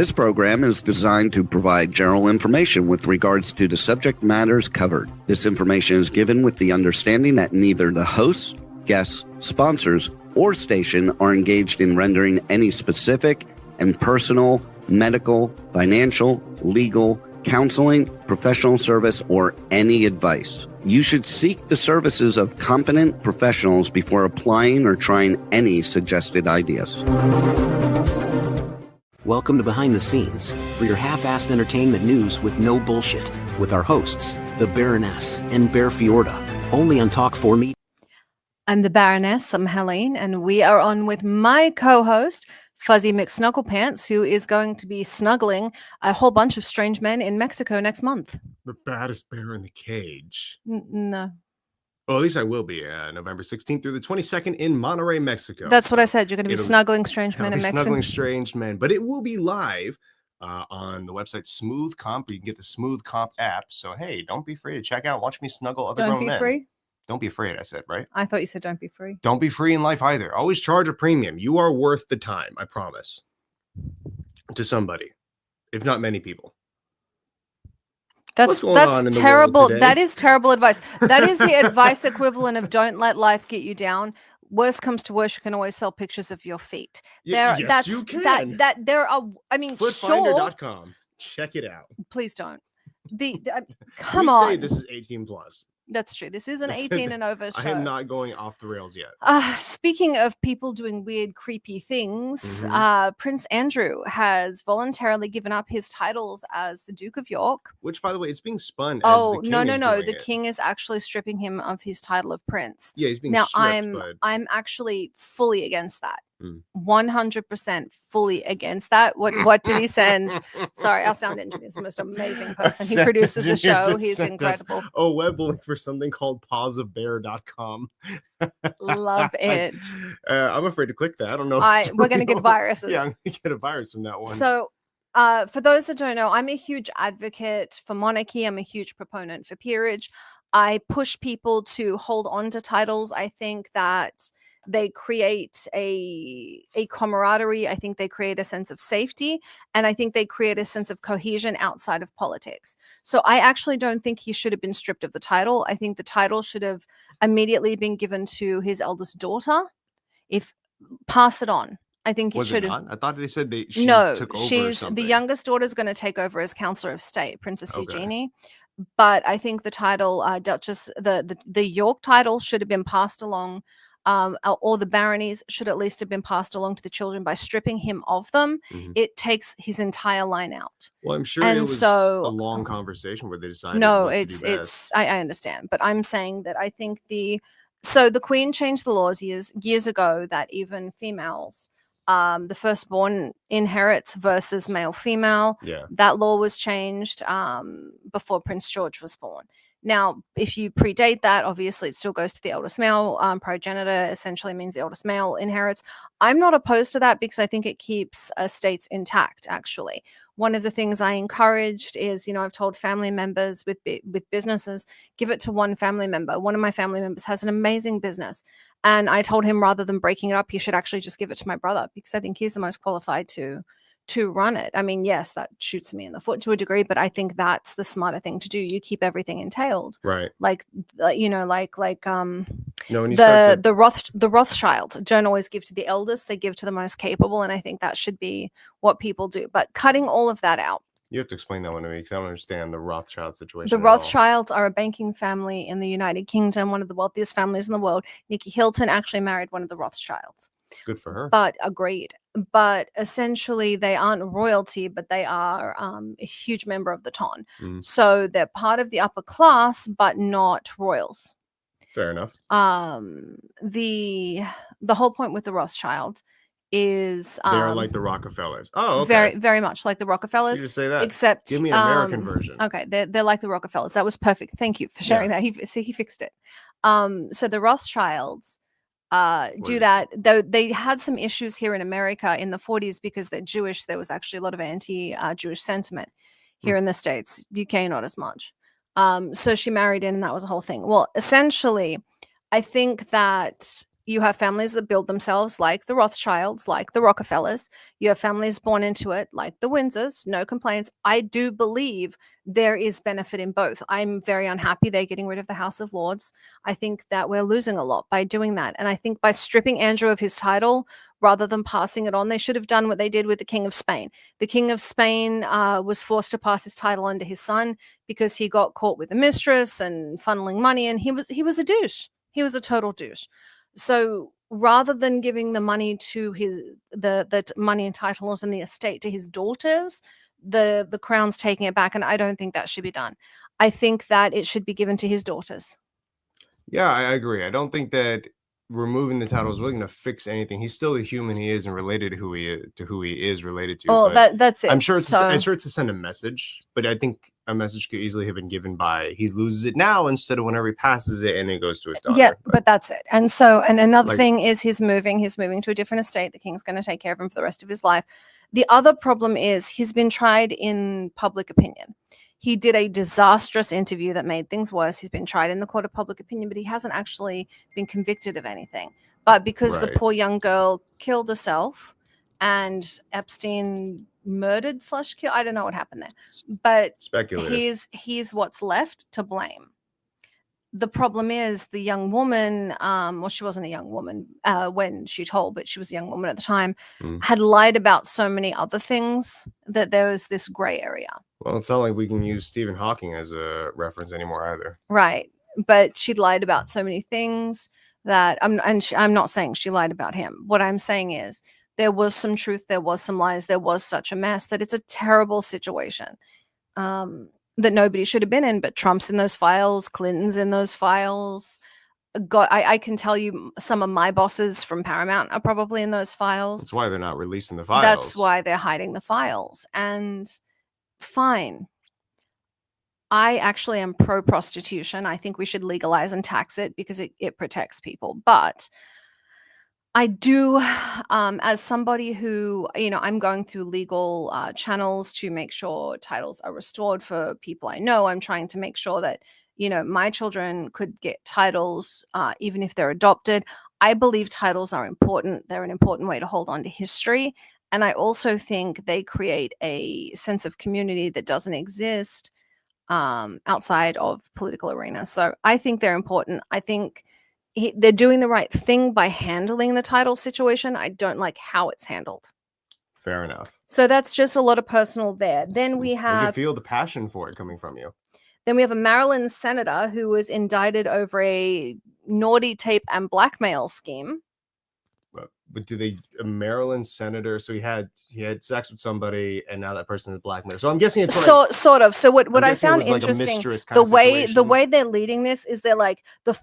This program is designed to provide general information with regards to the subject matters covered. This information is given with the understanding that neither the hosts, guests, sponsors, or station are engaged in rendering any specific and personal, medical, financial, legal, counseling, professional service, or any advice. You should seek the services of competent professionals before applying or trying any suggested ideas. Welcome to Behind the Scenes for your half-assed entertainment news with no bullshit, with our hosts, the Baroness and Bear Fiorda, only on Talk 4 Media. I'm the Baroness, I'm Helene, and we are on with my co-host, Fuzzy McSnugglepants, who is going to be snuggling a whole bunch of strange men in Mexico next month. The baddest bear in the cage. No. Well, at least I will be November 16th through the 22nd in Monterrey, Mexico. That's what I said. You're going to be snuggling strange men in Mexico. Snuggling strange men, but it will be live on the website Smooth Comp. You can get the Smooth Comp app. So, hey, don't be afraid to check out. Watch me snuggle other grown men. Don't be free? Don't be afraid, I said, right? I thought you said don't be free. Don't be free in life either. Always charge a premium. You are worth the time, I promise. To somebody, if not many people. That's terrible. That is terrible advice. That is the advice equivalent of don't let life get you down. Worst comes to worst, you can always sell pictures of your feet. Yes, you can. There are. I mean, Footfinder.com. Check it out. Please don't. Come on. Say this is 18 plus. That's true. This is an 18 and over show. I am not going off the rails yet. Speaking of people doing weird, creepy things, Prince Andrew has voluntarily given up his titles as the Duke of York. Which, by the way, it's being spun as the king. No. The king is actually stripping him of his title of prince. Yeah, he's being now, stripped. I'm actually fully against that. 100% fully against that. What did he send? Sorry, our sound engineer is the most amazing person. He produces the show. He's incredible. A web link for something called pauseofbear.com. Love it. I'm afraid to click that. I don't know. We're going to get viruses. Yeah, I'm going to get a virus from that one. So for those that don't know, I'm a huge advocate for monarchy. I'm a huge proponent for peerage. I push people to hold on to titles. I think that they create a camaraderie. I think they create a sense of safety, and I think they create a sense of cohesion outside of politics. So I actually don't think he should have been stripped of the title. I think the title should have immediately been given to his eldest daughter. Pass it on. I think it should have. I thought they said she took over she's or the youngest daughter is going to take over as counselor of state, Princess Eugenie. But I think the title, Duchess, the York title should have been passed along. Or the baronies should at least have been passed along to the children. By stripping him of them, it takes his entire line out. Well, I'm sure it was a long conversation where they decided. No, it's. I understand, but I'm saying that I think the Queen changed the laws years ago that even females, the firstborn inherits versus male female. Yeah, that law was changed before Prince George was born. Now, if you predate that, obviously it still goes to the eldest male. Progenitor essentially means the eldest male inherits. I'm not opposed to that because I think it keeps estates intact, actually. One of the things I encouraged is, I've told family members with businesses, give it to one family member. One of my family members has an amazing business. And I told him rather than breaking it up, he should actually just give it to my brother because I think he's the most qualified to run it. I mean, yes, that shoots me in the foot to a degree, but I think that's the smarter thing to do. You keep everything entailed, right? The Rothschild don't always give to the eldest; they give to the most capable, and I think that should be what people do. But cutting all of that out. You have to explain that one to me because I don't understand the Rothschild situation. The Rothschilds are a banking family in the United Kingdom, one of the wealthiest families in the world. Nikki Hilton actually married one of the Rothschilds. Good for her. But agreed. But essentially, they aren't royalty, but they are a huge member of the ton. So they're part of the upper class, but not royals. Fair enough. The whole point with the Rothschild is they are like the Rockefellers. Oh, okay. Very, very much like the Rockefellers. You just say that. Except give me an American version. Okay, they're like the Rockefellers. That was perfect. Thank you for sharing that. He fixed it. So the Rothschilds do that, though they had some issues here in America in the 40s because they're Jewish. There was actually a lot of anti-Jewish sentiment here in the States. UK, not as much. So she married in, and that was a whole thing. Well, essentially, I think that You have families that build themselves, like the Rothschilds, like the Rockefellers. You have families born into it, like the Windsors. No complaints. I do believe there is benefit in both. I'm very unhappy they're getting rid of the House of Lords. I think that we're losing a lot by doing that. And I think by stripping Andrew of his title, rather than passing it on, they should have done what they did with the King of Spain. The King of Spain was forced to pass his title on to his son because he got caught with a mistress and funneling money, and he was a douche. He was a total douche. So rather than giving the money to the money and titles and the estate to his daughters, the crown's taking it back, and I don't think that should be done. I think that it should be given to his daughters. Yeah, I agree. I don't think that removing the title is really going to fix anything. He's still the human he is and related to who he is related to. Well, that's it. I'm sure it's to send a message, but I think a message could easily have been given by he loses it now instead of whenever he passes it and it goes to his daughter. Yeah, but that's it. And so, and another thing is he's moving to a different estate. The king's going to take care of him for the rest of his life. The other problem is he's been tried in public opinion. He did a disastrous interview that made things worse. He's been tried in the court of public opinion, but he hasn't actually been convicted of anything. But because the poor young girl killed herself and Epstein murdered / killed, I don't know what happened there, but he's what's left to blame. The problem is the young woman, well, she wasn't a young woman when she told, but she was a young woman at the time, had lied about so many other things that there was this gray area. Well, it's not like we can use Stephen Hawking as a reference anymore either. Right. But she lied about so many things that I'm not saying she lied about him. What I'm saying is there was some truth, there was some lies, there was such a mess that it's a terrible situation that nobody should have been in, but Trump's in those files, Clinton's in those files. I can tell you some of my bosses from Paramount are probably in those files. That's why they're not releasing the files. That's why they're hiding the files. And fine. I actually am pro-prostitution. I think we should legalize and tax it because it protects people. But I do, as somebody who, I'm going through legal channels to make sure titles are restored for people I know. I'm trying to make sure that, my children could get titles even if they're adopted. I believe titles are important. They're an important way to hold on to history. And I also think they create a sense of community that doesn't exist outside of political arena. So I think they're important. I think they're doing the right thing by handling the title situation. I don't like how it's handled. Fair enough. So that's just a lot of personal there. Then we have... I can feel the passion for it coming from you. Then we have a Maryland senator who was indicted over a naughty tape and blackmail scheme. But a Maryland senator, so he had sex with somebody and now that person is blackmailed. So I'm guessing it's sort of. So what I found interesting, the way they're leading this is they're like the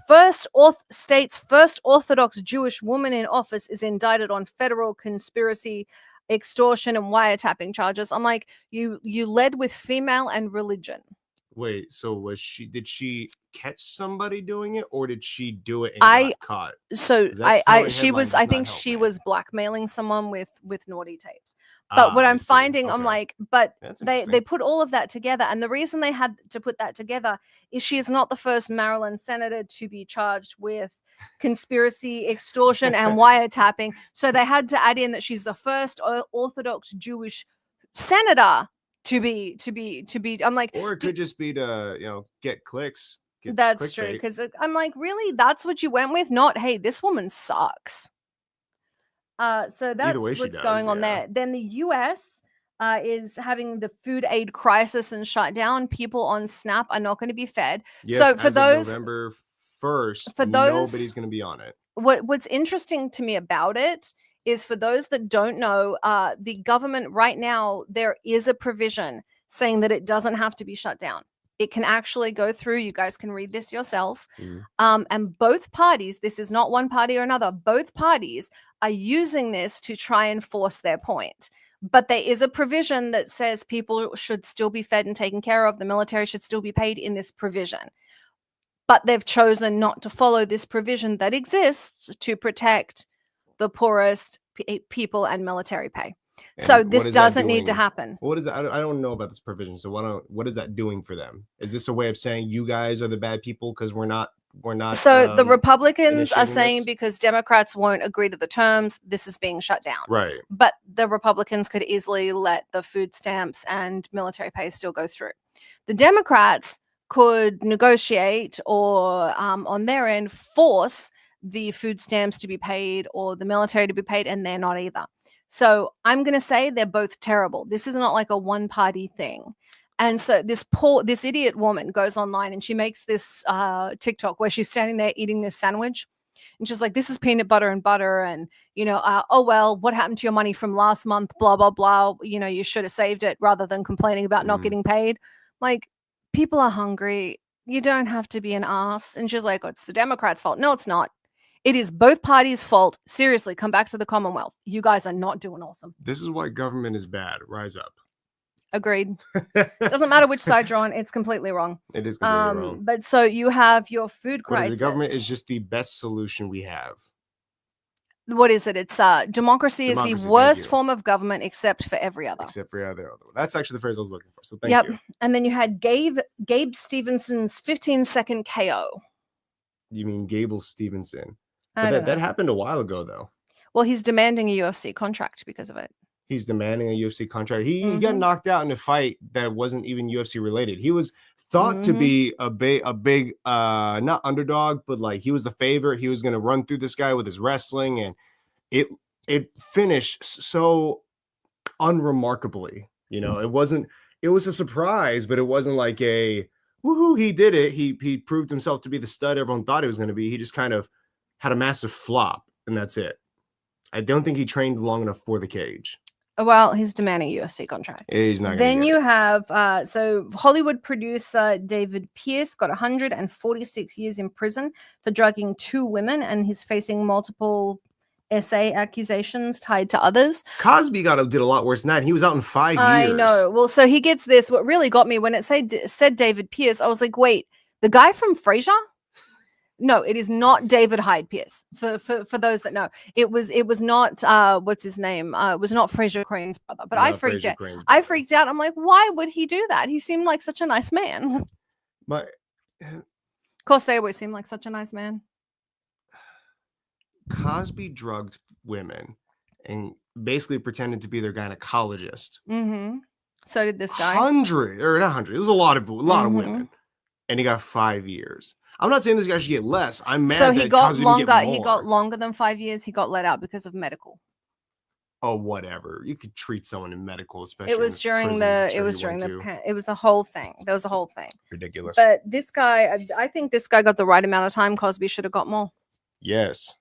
state's first Orthodox Jewish woman in office is indicted on federal conspiracy, extortion, and wiretapping charges. I'm like, you led with female and religion. Wait, so did she catch somebody doing it or did she do it and got caught? So I think she was blackmailing someone with naughty tapes. But what I'm finding, I'm like, but they put all of that together. And the reason they had to put that together is she is not the first Maryland senator to be charged with conspiracy, extortion, and wiretapping. So they had to add in that she's the first Orthodox Jewish senator to be I'm like, or it could just be to get clicks. That's true, because I'm like, really, that's what you went with? Not, hey, this woman sucks. So that's what's going on there. Then the US is having the food aid crisis and shut down. People on SNAP are not going to be fed. Yes, so for those November 1st, nobody's going to be on it. What's interesting to me about it is, for those that don't know, the government right now, there is a provision saying that it doesn't have to be shut down. It can actually go through. You guys can read this yourself. And both parties, this is not one party or another, both parties are using this to try and force their point. But there is a provision that says people should still be fed and taken care of. The military should still be paid in this provision. But they've chosen not to follow this provision that exists to protect the poorest people and military pay. And so this doesn't need to happen. What is that? I don't know about this provision. So what is that doing for them? Is this a way of saying you guys are the bad people because we're not we're not. So the Republicans are initiating saying this? because Democrats won't agree to the terms, this is being shut down. Right. But the Republicans could easily let the food stamps and military pay still go through. The Democrats could negotiate or on their end force the food stamps to be paid or the military to be paid, and they're not either. So I'm going to say they're both terrible. This is not like a one-party thing. And so this idiot woman goes online and she makes this TikTok where she's standing there eating this sandwich. And she's like, this is peanut butter and butter. And, oh, well, what happened to your money from last month? Blah, blah, blah. You should have saved it rather than complaining about not getting paid. Like, people are hungry. You don't have to be an ass. And she's like, oh, it's the Democrats' fault. No, it's not. It is both parties' fault. Seriously, come back to the Commonwealth. You guys are not doing awesome. This is why government is bad. Rise up. Agreed. Doesn't matter which side you're on. It's completely wrong. It is completely wrong. But so you have your food crisis. The government is just the best solution we have. What is it? It's democracy is the worst form of government except for every other. Except for every other. That's actually the phrase I was looking for. So thank you. And then you had Gabe Stevenson's 15-second KO. You mean Gable Stevenson? But that happened a while ago, though. Well, he's demanding a UFC contract because of it. He's demanding a UFC contract. He got knocked out in a fight that wasn't even UFC related. He was thought to be a big not underdog, but like he was the favorite. He was going to run through this guy with his wrestling, and it finished so unremarkably. It was a surprise, but it wasn't like a woohoo, he did it. He proved himself to be the stud everyone thought he was going to be. He just kind of had a massive flop, and that's it. I don't think he trained long enough for the cage. Well, he's demanding a UFC contract. He's not. Then you have so Hollywood producer David Pierce got 146 years in prison for drugging 2 women, and he's facing multiple SA accusations tied to others. Cosby did a lot worse than that. He was out in 5 years. I know. Well, so he gets this. What really got me when it said David Pierce, I was like, wait, the guy from Frasier? No, it is not David Hyde Pierce. For those that know, it was not what's his name? It was not Fraser Crane's brother. But I freaked out. I freaked out. I'm like, why would he do that? He seemed like such a nice man. But of course, they always seem like such a nice man. Cosby drugged women and basically pretended to be their gynecologist. Mm-hmm. So did this guy. 100 or not 100. It was a lot of women, and he got 5 years. I'm not saying this guy should get less. I'm mad. So he got longer. He got longer than 5 years. He got let out because of medical. Oh, whatever. You could treat someone in medical, especially. It was during it was a whole thing. There was a whole thing. Ridiculous. But this guy, I think this guy got the right amount of time. Cosby should have got more. Yes.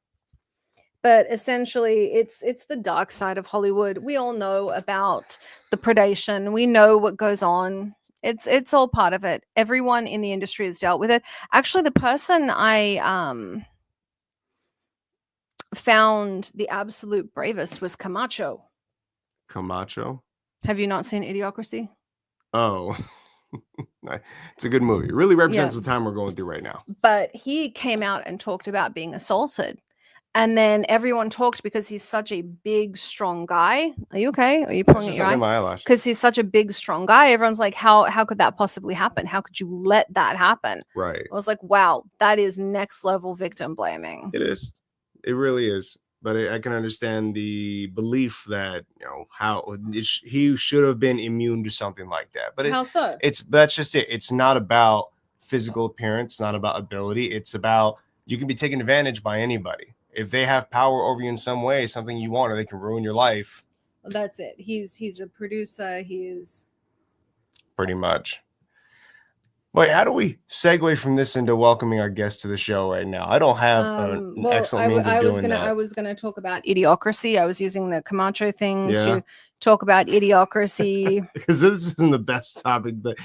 But essentially, it's the dark side of Hollywood. We all know about the predation. We know what goes on. It's all part of it. Everyone in the industry has dealt with it. Actually, the person I found the absolute bravest was Camacho. Camacho? Have you not seen Idiocracy? Oh, it's a good movie. It really represents the time we're going through right now. But he came out and talked about being assaulted. And then everyone talked because he's such a big, strong guy. Are you okay? Are you pulling at your eye? Because he's such a big, strong guy. Everyone's like, how could that possibly happen? How could you let that happen? Right. I was like, wow, that is next level victim blaming. It is. It really is. But I can understand the belief that, he should have been immune to something like that. But how so? That's just it. It's not about physical appearance. It's not about ability. It's about you can be taken advantage by anybody. If they have power over you in some way, something you want, or they can ruin your life. Well, that's it. He's a producer. He is pretty much. Wait, how do we segue from this into welcoming our guest to the show right now? I don't have an excellent means of doing that. I was going to talk about Idiocracy. I was using the Camacho thing to talk about Idiocracy. Because this isn't the best topic, but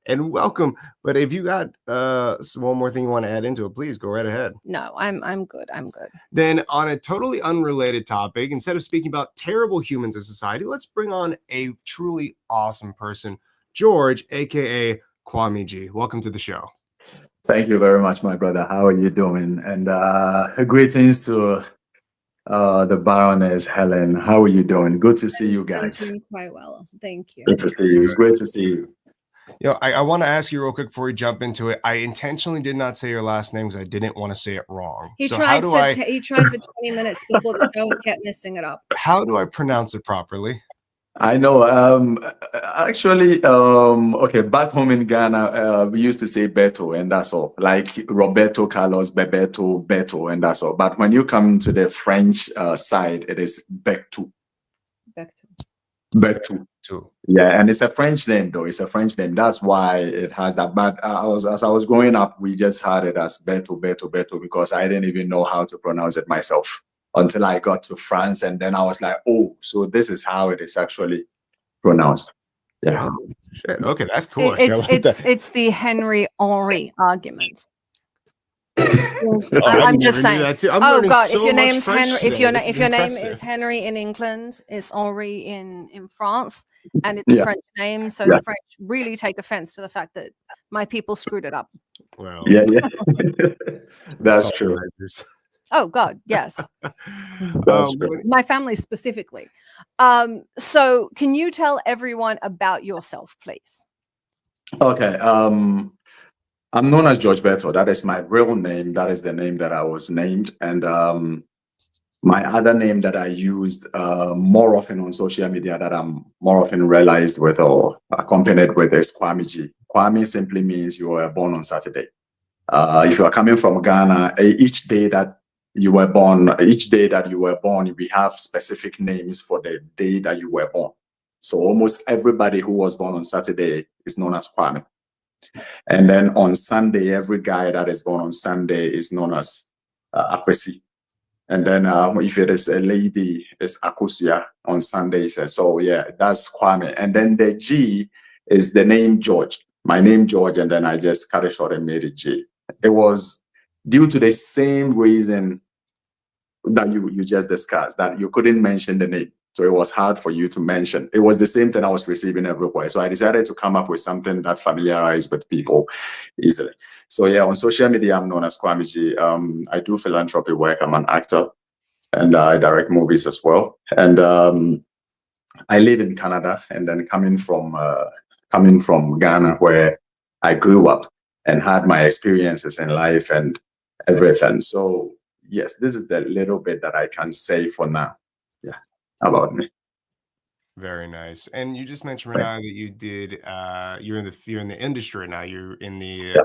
and welcome. But if you got one more thing you want to add into it, please go right ahead. No, I'm good. I'm good. Then on a totally unrelated topic, instead of speaking about terrible humans in society, let's bring on a truly awesome person, George, aka Kwamee Gee. Welcome to the show. Thank you very much, my brother. How are you doing? And greetings to the Baroness Helen. How are you doing? Good to see you guys. I'm doing quite well. Thank you. Good to see you. It's great to see you. I want to ask you real quick before we jump into it. I intentionally did not say your last name because I didn't want to say it wrong. He So tried for 20 minutes before the show and kept messing it up. How do I pronounce it properly? I know. Actually, okay, back home in Ghana, we used to say Beto, and that's all. Like Roberto Carlos, Bebeto, Beto, and that's all. But when you come to the French side, it is Bectu. Bectu. Yeah, and it's a French name, though. It's a French name. That's why it has that. But as I was growing up, we just had it as Beto, Beto, Beto, because I didn't even know how to pronounce it myself until I got to France, and then I was like, oh, so this is how it is actually pronounced. Yeah. Oh, shit. Okay, that's cool. It's the Henry argument. I'm just saying. Oh God! If your name's Henry, if your name is Henry in England, it's Henri in France, and it's a French name, so the French really take offense to the fact that my people screwed it up. Well, yeah, that's true. Oh God, yes. My family specifically. So can you tell everyone about yourself, please? Okay. I'm known as George Beto. That is my real name. That is the name that I was named. And my other name that I used more often on social media that I'm more often realized with or accompanied with is Kwamee Gee. Kwamee simply means you were born on Saturday. If you are coming from Ghana, each day that you were born, we have specific names for the day that you were born. So almost everybody who was born on Saturday is known as Kwamee. And then on Sunday, every guy that is born on Sunday is known as Akwesi. And then if it is a lady, it's Akusia on Sundays. So yeah, that's Kwamee. And then the G is the name George. My name George, and then I just cut it short and made it G. It was due to the same reason that you just discussed, that you couldn't mention the name. So it was hard for you to mention. It was the same thing I was receiving everywhere. So I decided to come up with something that familiarized with people easily. So yeah, on social media, I'm known as Kwamee Gee. I do philanthropy work. I'm an actor, and I direct movies as well. And I live in Canada, and then coming from Ghana, where I grew up and had my experiences in life and everything. So yes, this is the little bit that I can say for now. Yeah, about me. Very nice. And you just mentioned right now that you did you're in the industry now. You're in the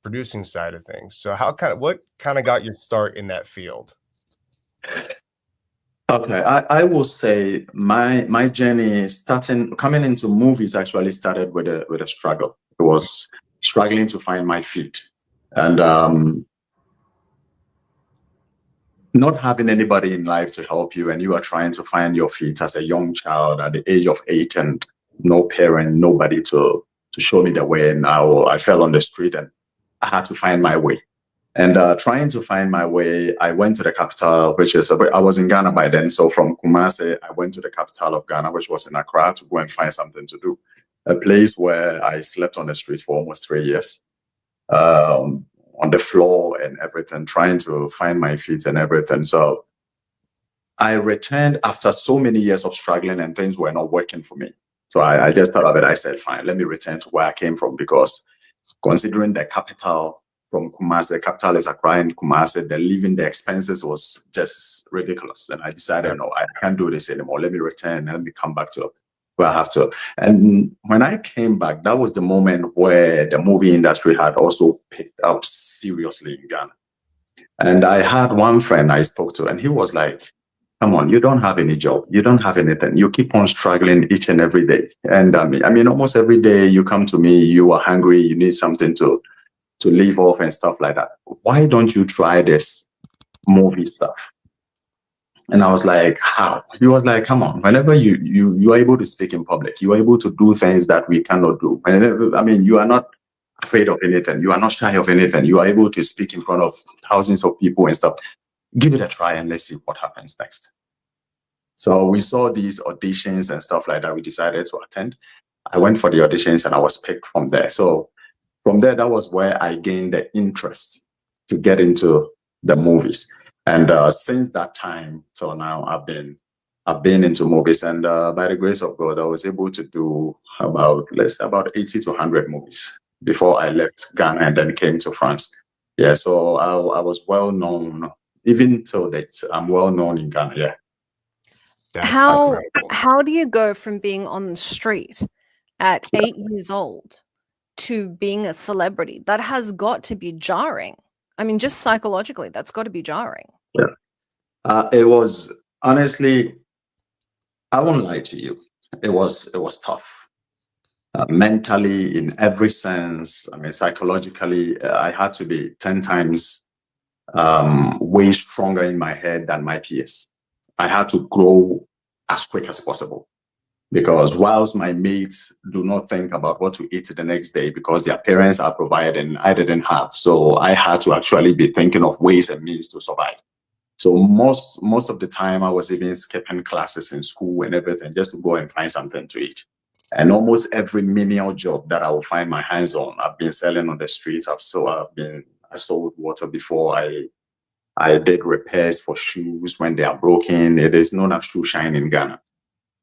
producing side of things. So what kind of got your start in that field? Okay, I will say my journey coming into movies actually started with a struggle. It was struggling to find my feet, and not having anybody in life to help you, and you are trying to find your feet as a young child at the age of 8, and no parent, nobody to show me the way. And I fell on the street, and I had to find my way. And trying to find my way, I went to the capital, I was in Ghana by then. So from Kumasi, I went to the capital of Ghana, which was in Accra, to go and find something to do. A place where I slept on the street for almost 3 years, on the floor and everything, trying to find my feet and everything. So I returned after so many years of struggling, and things were not working for me. So I just thought of it. I said, fine, let me return to where I came from, because considering the capital from Kumasi, the capital is Accra, and Kumasi, the expenses was just ridiculous. And I decided, no, I can't do this anymore. Let me return and let me come back to where I have to. And when I came back, that was the moment where the movie industry had also picked up seriously in Ghana. And I had one friend I spoke to, and he was like, come on, you don't have any job. You don't have anything. You keep on struggling each and every day. And I mean, almost every day you come to me, you are hungry, you need something to live off and stuff like that. Why don't you try this movie stuff? And I was like, how? He was like, come on, whenever you are able to speak in public, you are able to do things that we cannot do. I mean, you are not afraid of anything. You are not shy of anything. You are able to speak in front of thousands of people and stuff. Give it a try and let's see what happens next. So we saw these auditions and stuff like that. We decided to attend. I went for the auditions and I was picked from there. So from there, that was where I gained the interest to get into the movies. And since that time till now, I've been into movies. And by the grace of God, I was able to do let's say about 80 to 100 movies before I left Ghana and then came to France. Yeah, so I was well known, even till date. I'm well known in Ghana. Yeah. How do you go from being on the street at 8 years old to being a celebrity? That has got to be jarring. I mean, just psychologically, that's got to be jarring. Yeah. It was, honestly, I won't lie to you. It was tough. Mentally, in every sense. I mean, psychologically, I had to be 10 times way stronger in my head than my peers. I had to grow as quick as possible, because whilst my mates do not think about what to eat the next day because their parents are providing, I didn't have. So I had to actually be thinking of ways and means to survive. So most of the time I was even skipping classes in school and everything just to go and find something to eat. And almost every menial job that I will find my hands on, I've been selling on the streets. I sold water before. I did repairs for shoes when they are broken. It is known as shoe shine in Ghana.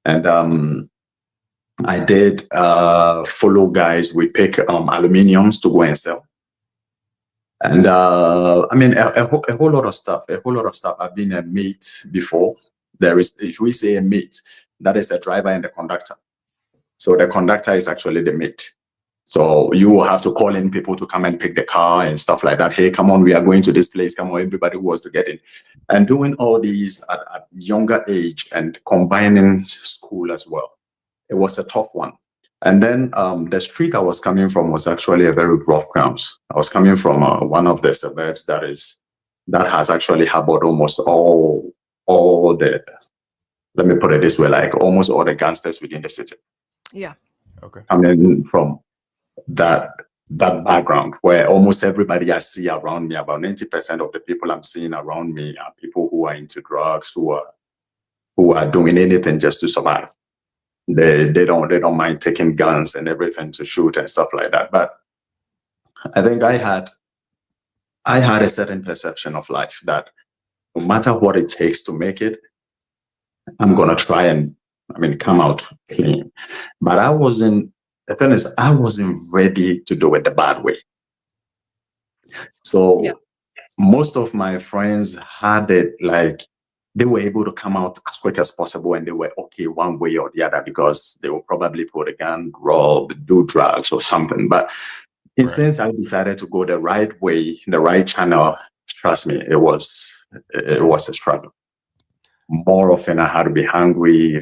And I did follow guys. We pick aluminiums to go and sell. And I mean, a whole lot of stuff. I've been a mate before. If we say a mate, that is a driver and a conductor. So the conductor is actually the mate. So you will have to call in people to come and pick the car and stuff like that. Hey, come on, we are going to this place. Come on, everybody wants to get in. And doing all these at younger age and combining school as well. It was a tough one. And then the street I was coming from was actually a very rough ground. I was coming from one of the suburbs that has actually harbored almost all the, let me put it this way, like almost all the gangsters within the city. Yeah. Okay. Coming from that background where almost everybody I see around me, about 90% of the people I'm seeing around me are people who are into drugs, who are doing anything just to survive. They don't mind taking guns and everything to shoot and stuff like that. But I think I had a certain perception of life that no matter what it takes to make it, I'm gonna try and come out clean. But the thing is, I wasn't ready to do it the bad way. So most of my friends had it like they were able to come out as quick as possible and they were okay one way or the other because they will probably pull a gun, rob, do drugs or something. But since I decided to go the right way, the right channel, trust me, it was a struggle. More often I had to be hungry.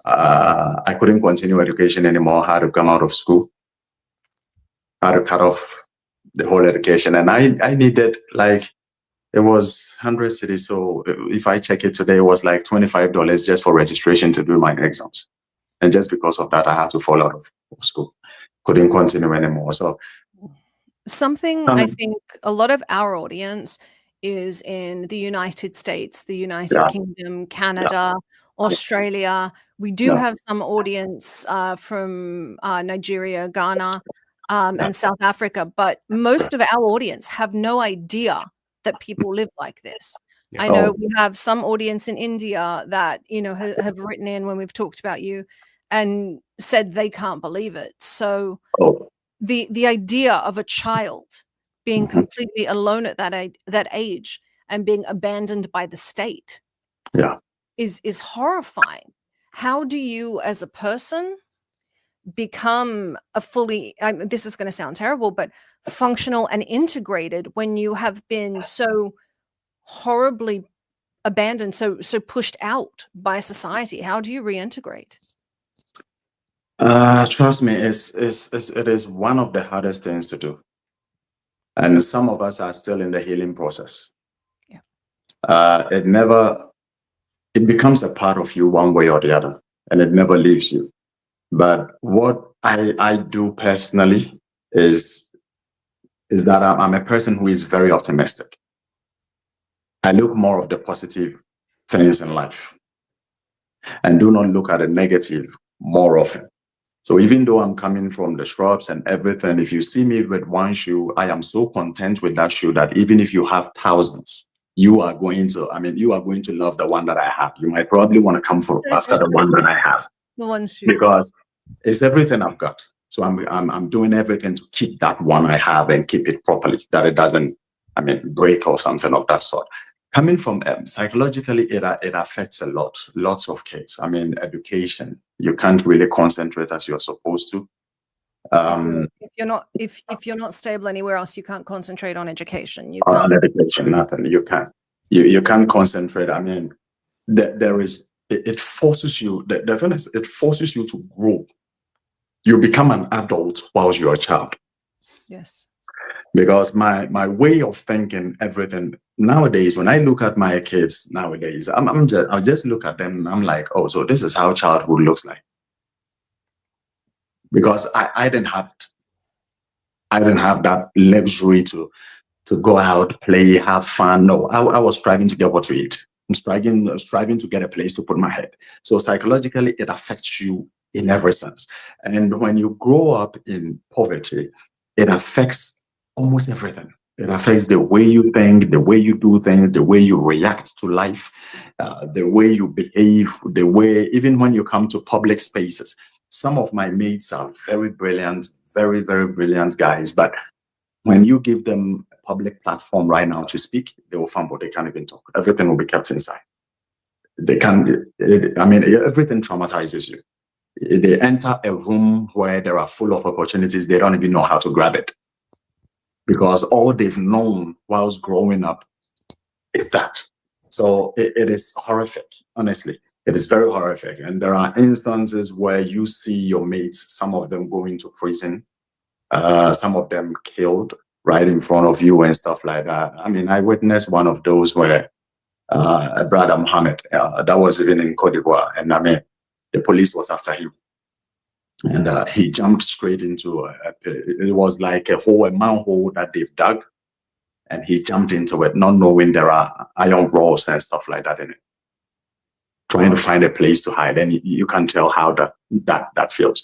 I couldn't continue education anymore. I had to come out of school. I had to cut off the whole education. And I needed it was 100 cities. So if I check it today, it was like $25 just for registration to do my exams. And just because of that, I had to fall out of school. Couldn't continue anymore. So something I think a lot of our audience is in the United States, the United Kingdom, Canada, Australia. We do have some audience from Nigeria, Ghana, and South Africa, but most of our audience have no idea that people live like this. I know we have some audience in India that, have written in when we've talked about you and said they can't believe it. So the idea of a child being completely alone at that age and being abandoned by the state is horrifying. How do you as a person become a fully, this is going to sound terrible, but functional and integrated when you have been so horribly abandoned, so pushed out by society? How do you reintegrate? Trust me, it is one of the hardest things to do. And some of us are still in the healing process. It becomes a part of you one way or the other, and it never leaves you. But what I do personally is that I'm a person who is very optimistic. I look more of the positive things in life and do not look at the negative more often. So even though I'm coming from the shrubs and everything, if you see me with one shoe, I am so content with that shoe that even if you have thousands, you are going to love the one that I have. You might probably want to come after the one that I have. The one shoe. because it's everything I've got. So I'm doing everything to keep that one I have and keep it properly, that it doesn't, break or something of that sort. Coming from psychologically, it affects lots of kids. Education, you can't really concentrate as you're supposed to. If you're not stable anywhere else, you can't concentrate on education. You On can't. education, nothing. You can't concentrate. It forces you. The thing is, it forces you to grow. You become an adult whilst you're a child. Yes. Because my way of thinking, everything nowadays, when I look at my kids nowadays, I just look at them and I'm like, oh, so this is how childhood looks like. Because I didn't have that luxury to go out, play, have fun. No, I was striving to get what to eat. I'm striving to get a place to put my head. So psychologically, it affects you in every sense. And when you grow up in poverty, it affects almost everything. It affects the way you think, the way you do things, the way you react to life, the way you behave, the way, even when you come to public spaces. Some of my mates are very brilliant, very, very brilliant guys, but when you give them a public platform right now to speak, they will fumble. They can't even talk. Everything will be kept inside. They can't. Everything traumatizes you. They enter a room where there are full of opportunities. They don't even know how to grab it, because all they've known whilst growing up is that. So it is horrific, honestly. It is very horrific. And there are instances where you see your mates, some of them going to prison, some of them killed right in front of you and stuff like that. I witnessed one of those where brother Mohammed, that was even in Cote d'Ivoire, and the police was after him. And he jumped straight into it was like a manhole that they've dug, and he jumped into it, not knowing there are iron rods and stuff like that in it, trying to find a place to hide. And you can tell how that feels.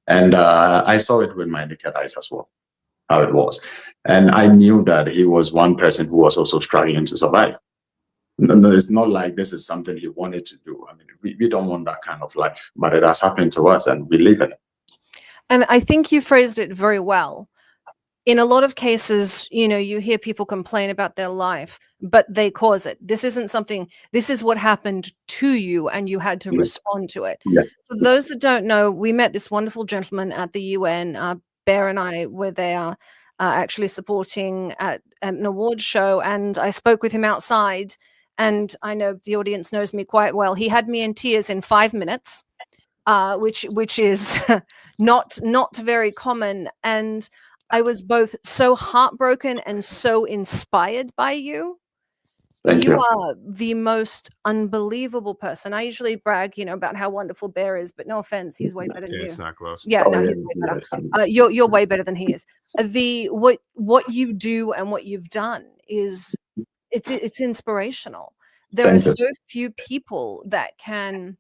And I saw it with my naked eyes as well, how it was. And I knew that he was one person who was also struggling to survive. No, it's not like this is something he wanted to do. We don't want that kind of life, but it has happened to us and we live in it. And I think you phrased it very well. In a lot of cases, you hear people complain about their life, but they cause it. This isn't something, this is what happened to you and you had to respond to it. Yeah. For those that don't know, we met this wonderful gentleman at the UN. Bear and I were there actually supporting at an awards show, and I spoke with him outside, and I know the audience knows me quite well. He had me in tears in 5 minutes, which is not very common. And I was both so heartbroken and so inspired by you. Thank you. You are the most unbelievable person. I usually brag, about how wonderful Bear is, but no offense, he's way better than you. It's not close. Yeah, no, he's way better. You're way better than he is. What you do and what you've done is it's inspirational. There are so few people that can.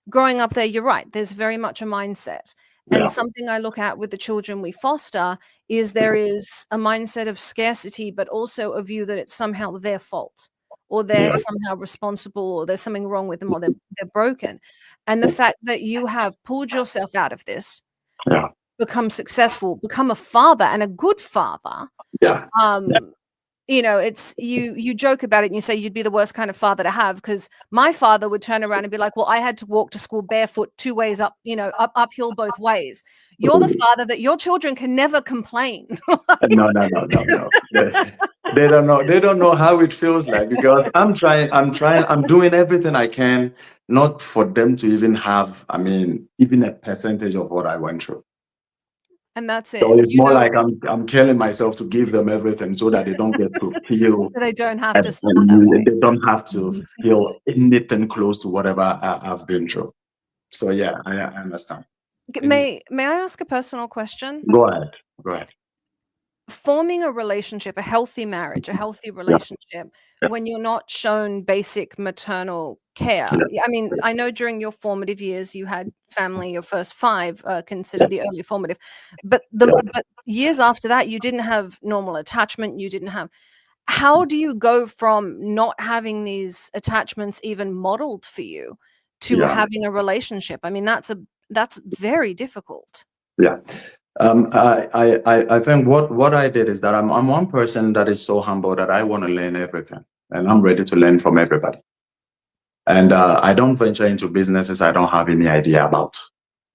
Growing up there, you're right. There's very much a mindset. And something I look at with the children we foster is there is a mindset of scarcity, but also a view that it's somehow their fault, or they're somehow responsible, or there's something wrong with them, or they're broken. And the fact that you have pulled yourself out of this, become successful, become a father and a good father. It's you joke about it and you say you'd be the worst kind of father to have, because my father would turn around and be like, well, I had to walk to school barefoot 2 ways up, uphill both ways. You're the father that your children can never complain. No. They don't know how it feels like, because I'm doing everything I can not for them to even have, even a percentage of what I went through. And that's it. So it's more like I'm killing myself to give them everything so that they don't get to feel. They don't have to suffer that way. They don't have to feel anything close to whatever I've been through. So I understand. May I ask a personal question? Go ahead. Forming a relationship, a healthy marriage, a healthy relationship, when you're not shown basic maternal care. I know during your formative years you had family, your first 5 considered the early formative, but but years after that you didn't have normal attachment. You didn't have. How do you go from not having these attachments even modeled for you to having a relationship? That's that's very difficult. Yeah. I think what I did is that I'm one person that is so humble that I want to learn everything, and I'm ready to learn from everybody. And I don't venture into businesses I don't have any idea about.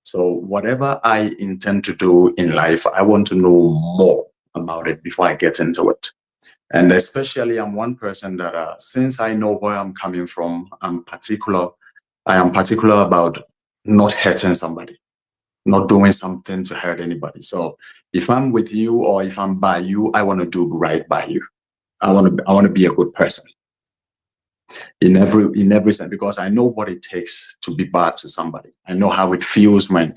So whatever I intend to do in life, I want to know more about it before I get into it. And especially, I'm one person that since I know where I'm coming from, I am particular about not hurting somebody, not doing something to hurt anybody. So if I'm with you or if I'm by you, I want to do right by you. I want to be a good person in every sense, because I know what it takes to be bad to somebody. I know how it feels when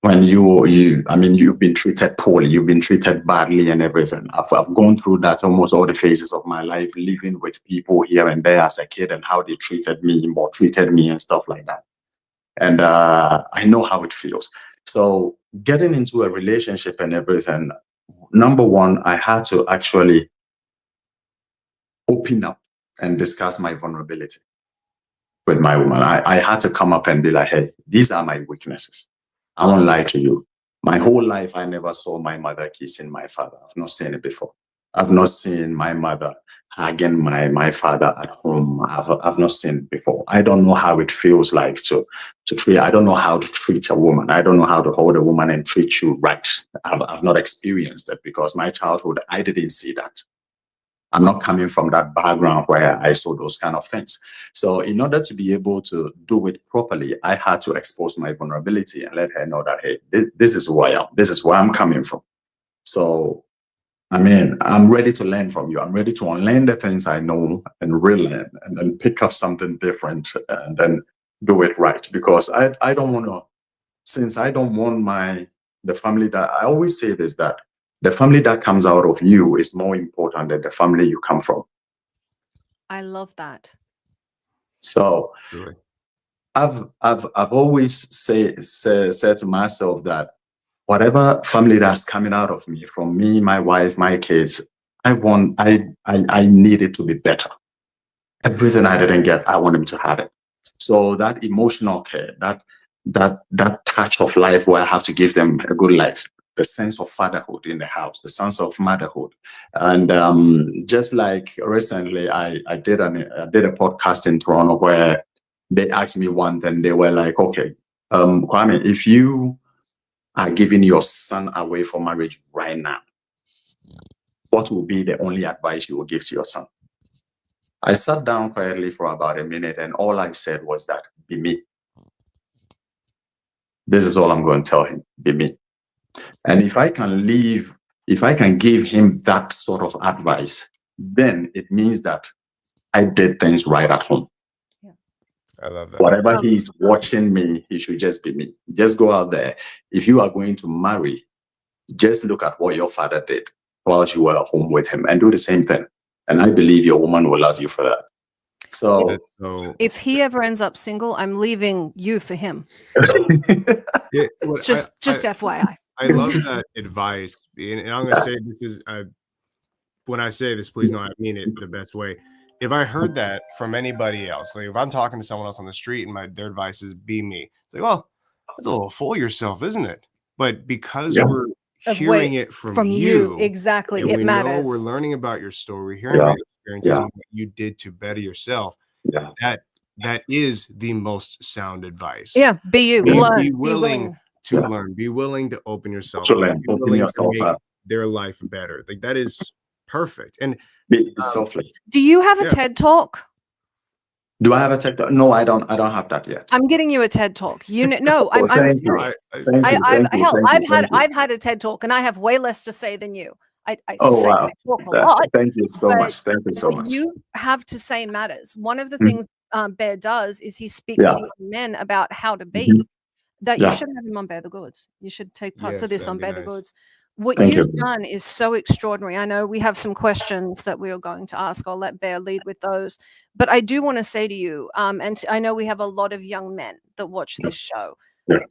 you've been treated poorly, you've been treated badly and everything. I've gone through that almost all the phases of my life, living with people here and there as a kid, and how they treated me and stuff like that. And I know how it feels. So getting into a relationship and everything, number one, I had to actually open up and discuss my vulnerability with my woman. I had to come up and be like, hey, these are my weaknesses. I won't lie to you. My whole life, I never saw my mother kissing my father. I've not seen it before. I've not seen my mother hugging my father at home. I've not seen it before. I don't know how it feels like to treat. I don't know how to treat a woman. I don't know how to hold a woman and treat you right. I've not experienced that, because my childhood, I didn't see that. I'm not coming from that background where I saw those kind of things. So in order to be able to do it properly, I had to expose my vulnerability and let her know that, hey, this is who I am. This is where I'm coming from. So, I mean, I'm ready to learn from you. I'm ready to unlearn the things I know and relearn, and then pick up something different and then do it right. Because I don't want to, since I don't want the family that, I always say this, that the family that comes out of you is more important than the family you come from. I love that. So Really? I've always said to myself that whatever family that's coming out of me, from me, my wife, my kids, I need it to be better. Everything I didn't get, I want them to have it. So that emotional care, that touch of life where I have to give them a good life, the sense of fatherhood in the house, the sense of motherhood. And just like recently, I did a podcast in Toronto where they asked me one thing. They were like, okay, Kwamee, if you are giving your son away for marriage right now, what will be the only advice you will give to your son? I sat down quietly for about a minute, and all I said was that, be me. This is all I'm going to tell him, be me. And if I can give him that sort of advice, then it means that I did things right at home. Yeah. I love that. Whatever he's watching me, he should just be me. Just go out there. If you are going to marry, just look at what your father did while you were at home with him and do the same thing. And I believe your woman will love you for that. So if he ever ends up single, I'm leaving you for him. Just FYI. I love that advice. And I'm going to say this is, when I say this, please know I mean it the best way. If I heard that from anybody else, like if I'm talking to someone else on the street and their advice is be me, it's like, well, that's a little full of yourself, isn't it? But because we're hearing it from you, exactly, and it we matters. know we're learning about your story, hearing about your experiences and what you did to better yourself. That is the most sound advice. Yeah, be you. Be willing to learn. Be willing to open yourself up. Be willing to make their life better. Like that is perfect. And be selfless. Do you have a TED Talk? Do I have a TED Talk? No, I don't have that yet. I'm getting you a TED Talk. No, I'm serious. I've had a TED Talk, and I have way less to say than you. I talk a lot. Thank you so much. Thank you so much. You have to say matters. One of the things Bear does is he speaks to young men about how to be. That you should have him on Bear the Goods. You should take parts of this on Bear the Goods. What you've done is so extraordinary. I know we have some questions that we are going to ask. I'll let Bear lead with those. But I do want to say to you, and I know we have a lot of young men that watch this show.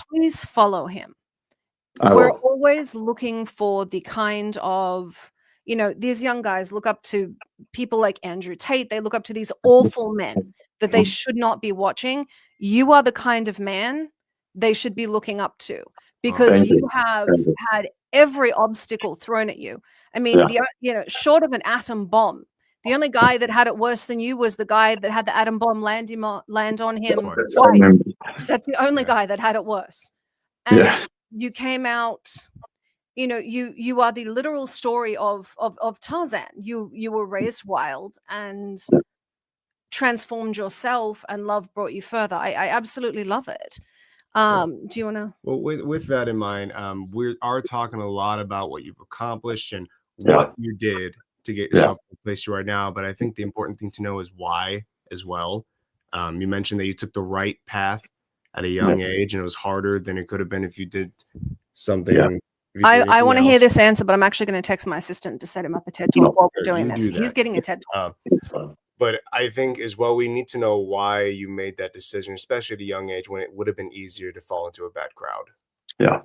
Please follow him. We're always looking for the kind of, these young guys look up to people like Andrew Tate. They look up to these awful men that they should not be watching. You are the kind of man they should be looking up to, because you have had every obstacle thrown at you. I mean, short of an atom bomb, the only guy that had it worse than you was the guy that had the atom bomb land on him twice. That's the only guy that had it worse. And you came out, you are the literal story of Tarzan. You were raised wild and transformed yourself, and love brought you further. I absolutely love it. Do you want to? Well, with that in mind, we are talking a lot about what you've accomplished and what you did to get yourself to the place you are now. But I think the important thing to know is why as well. You mentioned that you took the right path at a young age, and it was harder than it could have been if you did something. I want to hear this answer, but I'm actually going to text my assistant to set him up a TED Talk while we're doing this. He's getting a TED Talk. But I think as well, we need to know why you made that decision, especially at a young age when it would have been easier to fall into a bad crowd. Yeah.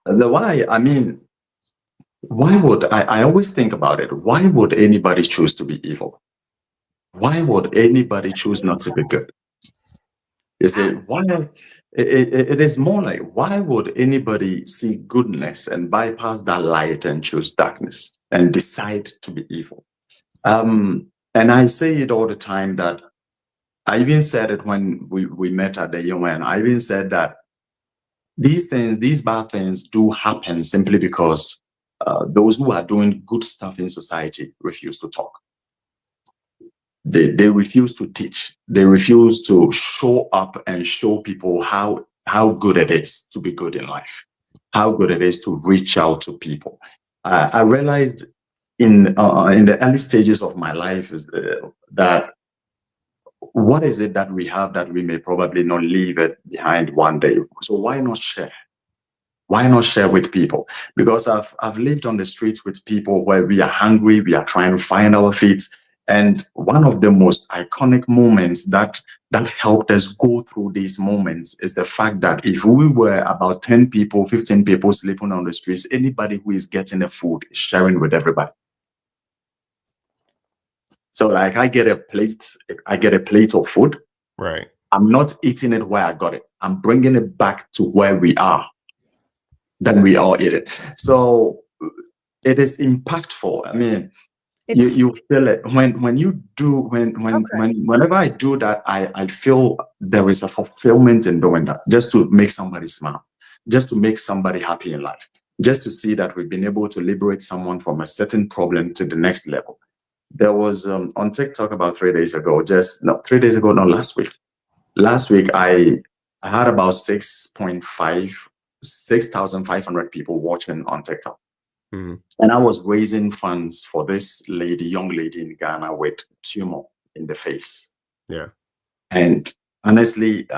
The why, I mean, why would I always think about it? Why would anybody choose to be evil? Why would anybody choose not to be good? You see, why? It is more like, why would anybody see goodness and bypass that light and choose darkness and decide to be evil? And I say it all the time that I even said it when we met at the UN. I even said that these bad things do happen simply because those who are doing good stuff in society refuse to talk. They refuse to teach. They refuse to show up and show people how good it is to be good in life, how good it is to reach out to people. I realized in the early stages of my life is that what is it that we have that we may probably not leave it behind one day? So why not share? Why not share with people? Because I've lived on the streets with people where we are hungry, we are trying to find our feet. And one of the most iconic moments that helped us go through these moments is the fact that if we were about 10 people, 15 people sleeping on the streets, anybody who is getting the food is sharing with everybody. So like I get a plate of food. Right. I'm not eating it where I got it. I'm bringing it back to where we are. Then we all eat it. So it is impactful. I mean, you feel it when you do whenever I do that, I feel there is a fulfillment in doing that, just to make somebody smile, just to make somebody happy in life, just to see that we've been able to liberate someone from a certain problem to the next level. There was on TikTok about 3 days ago, last week. Last week I had about 6,500 people watching on TikTok. Mm-hmm. And I was raising funds for this young lady in Ghana with tumor in the face. Yeah. And honestly,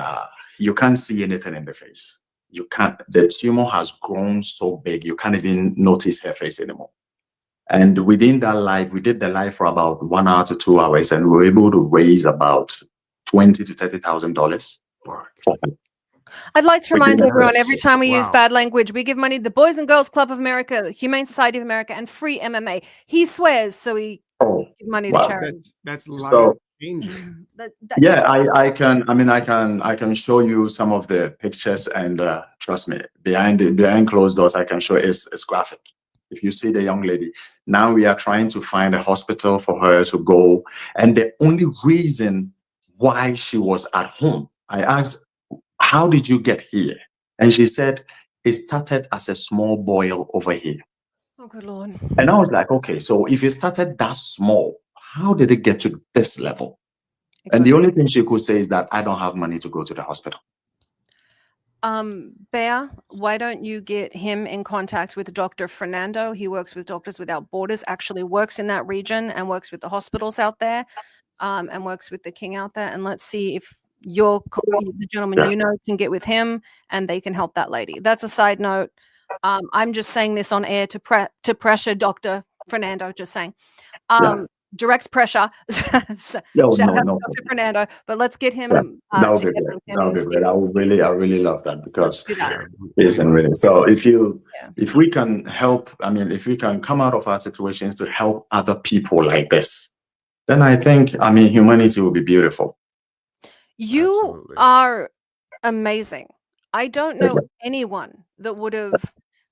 you can't see anything in the face. The tumor has grown so big, you can't even notice her face anymore. And within that live, we did the live for about 1 hour to 2 hours, and we were able to raise about $20,000 to $30,000 for her. I'd like to remind everyone, every time we use bad language, we give money to the Boys and Girls Club of America, the Humane Society of America, and Free MMA. He swears, so we give money to charity. That's life changing. I can show you some of the pictures, and trust me, behind closed doors, I can show it's graphic. If you see the young lady, now we are trying to find a hospital for her to go. And the only reason why she was at home, I asked, how did you get here? And she said, it started as a small boil over here. Oh, good Lord. And I was like, okay, so if it started that small, how did it get to this level? And the only thing she could say is that I don't have money to go to the hospital. Bear, why don't you get him in contact with Dr. Fernando? He works with Doctors Without Borders, actually works in that region and works with the hospitals out there, and works with the King out there. And let's see if the gentleman can get with him and they can help that lady. That's a side note. I'm just saying this on air to pressure Dr. Fernando, just saying. Direct pressure. No. Dr. Fernando, but let's get him. That would be great. I really love that, because isn't really. So if we can help, if we can come out of our situations to help other people like this, then I think, humanity will be beautiful. You are amazing. I don't know anyone that would have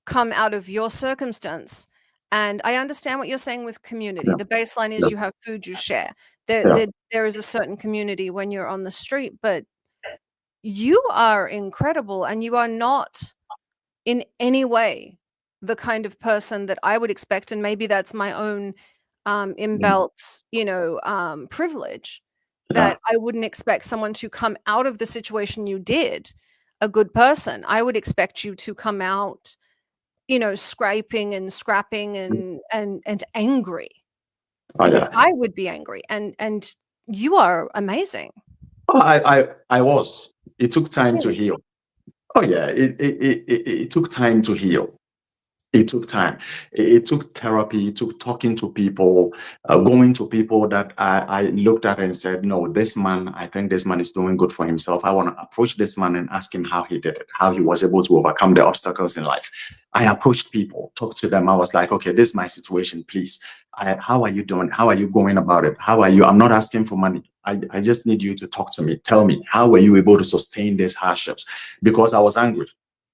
come out of your circumstance. And I understand what you're saying with community. Yeah. The baseline is Yeah. you have food you share. Yeah. There is a certain community when you're on the street, but you are incredible, and you are not in any way the kind of person that I would expect. And maybe that's my own inbuilt, privilege, that I wouldn't expect someone to come out of the situation you did a good person. I would expect you to come out, scraping and scrapping and angry, Oh, because yeah. I would be angry. And you are amazing. Oh, I was. It took time to Really? heal. Oh yeah, it took time to heal. It took time. It took therapy. It took talking to people, going to people that I looked at and said, no, this man, I think this man is doing good for himself. I want to approach this man and ask him how he did it, how he was able to overcome the obstacles in life. I approached people, talked to them. I was like, okay, this is my situation, please. How are you doing? How are you going about it? How are you? I'm not asking for money. I just need you to talk to me. Tell me, how were you able to sustain these hardships? Because I was angry.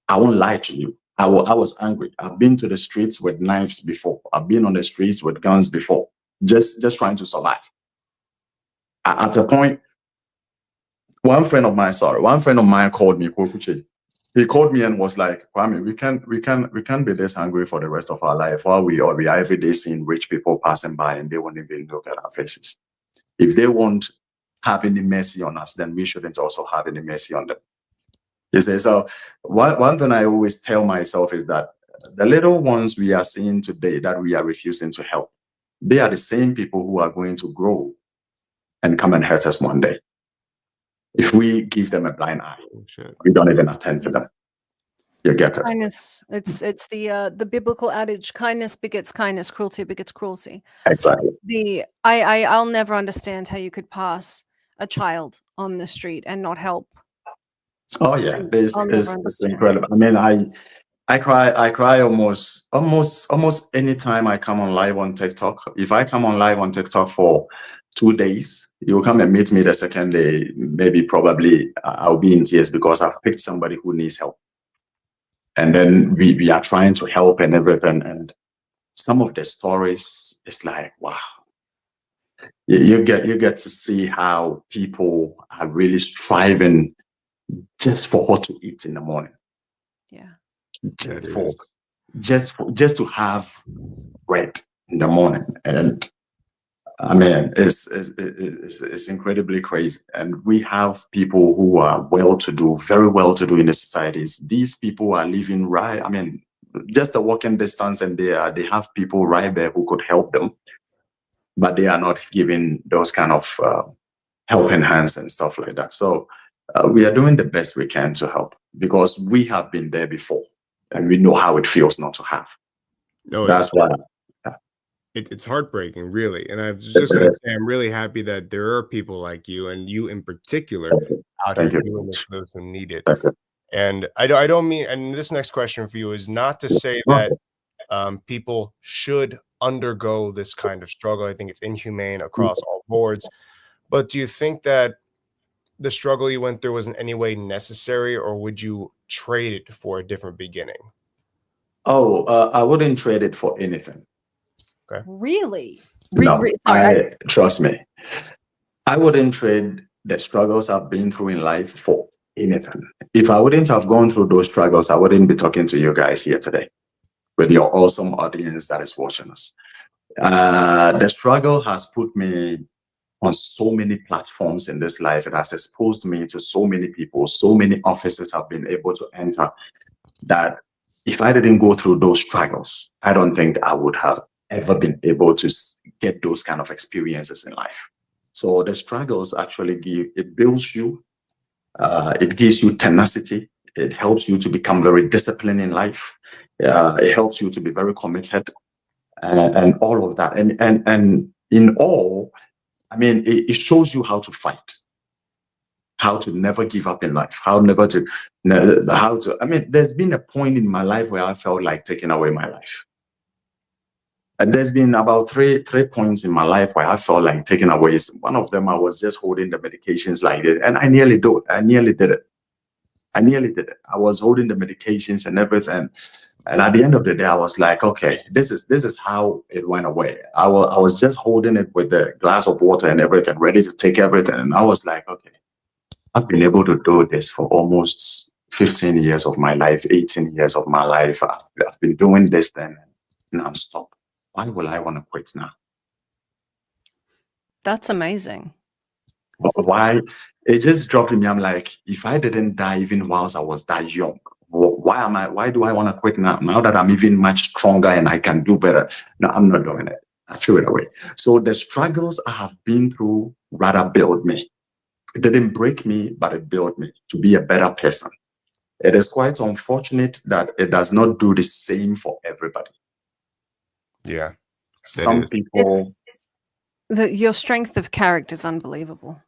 I won't lie to you. I was angry. I've been to the streets with knives before. I've been on the streets with guns before, just trying to survive. At a point, one friend of mine called me, Kwamee. He called me and was like, Kwamee, we can't be this hungry for the rest of our life, while we are every day seeing rich people passing by and they won't even look at our faces. If they won't have any mercy on us, then we shouldn't also have any mercy on them. You see, so one thing I always tell myself is that the little ones we are seeing today that we are refusing to help, they are the same people who are going to grow and come and hurt us one day. If we give them a blind eye, we don't even attend to them. You get it? Kindness. It's the biblical adage: kindness begets kindness, cruelty begets cruelty. Exactly. I'll never understand how you could pass a child on the street and not help. Oh yeah, it's incredible. I mean, I cry almost any time I come on live on TikTok. If I come on live on TikTok for 2 days, you'll come and meet me the second day. Maybe probably I'll be in tears because I've picked somebody who needs help, and then we are trying to help and everything. And some of the stories, it's like, wow. You get to see how people are really striving just for what to eat in the morning. Yeah. Just to have bread in the morning. And I mean, it's incredibly crazy. And we have people who are well-to-do, very well-to-do in the societies. These people are living right. I mean, just a walking distance, and they have people right there who could help them, but they are not giving those kind of helping hands and stuff like that. So we are doing the best we can to help, because we have been there before and we know how it feels not to have. No, that's why. It's heartbreaking, really. And I was just going to say, I'm really happy that there are people like you, and you in particular, out here doing this for those who need it. And I don't mean, and this next question for you is not to say that people should undergo this kind of struggle. I think it's inhumane across all boards. But do you think that the struggle you went through was in any way necessary, or would you trade it for a different beginning? Oh, I wouldn't trade it for anything. Okay. Really? No, trust me. I wouldn't trade the struggles I've been through in life for anything. If I wouldn't have gone through those struggles, I wouldn't be talking to you guys here today with your awesome audience that is watching us. The struggle has put me on so many platforms in this life. It has exposed me to so many people, so many offices I've been able to enter, that if I didn't go through those struggles, I don't think I would have ever been able to get those kind of experiences in life. So the struggles actually builds you, it gives you tenacity, it helps you to become very disciplined in life, it helps you to be very committed, and all of that. And in all, I mean, it shows you how to fight, how to never give up in life, I mean, there's been a point in my life where I felt like taking away my life. And there's been about three points in my life where I felt like taking away. One of them, I was just holding the medications like this, and I nearly did it. I nearly did it. I was holding the medications and everything. And at the end of the day, I was like, okay, this is how it went away. I was just holding it with a glass of water and everything, ready to take everything. And I was like, okay, I've been able to do this for almost 15 years of my life, 18 years of my life. I've been doing this then nonstop. Why will I want to quit now? That's amazing. Why? It just dropped in me. I'm like, if I didn't die even whilst I was that young, why do I want to quit now that I'm even much stronger and I can do better? No, I'm not doing it. I threw it away. So the struggles I have been through rather build me. It didn't break me, but it built me to be a better person. It is quite unfortunate that it does not do the same for everybody. Yeah. Some people. Your strength of character is unbelievable.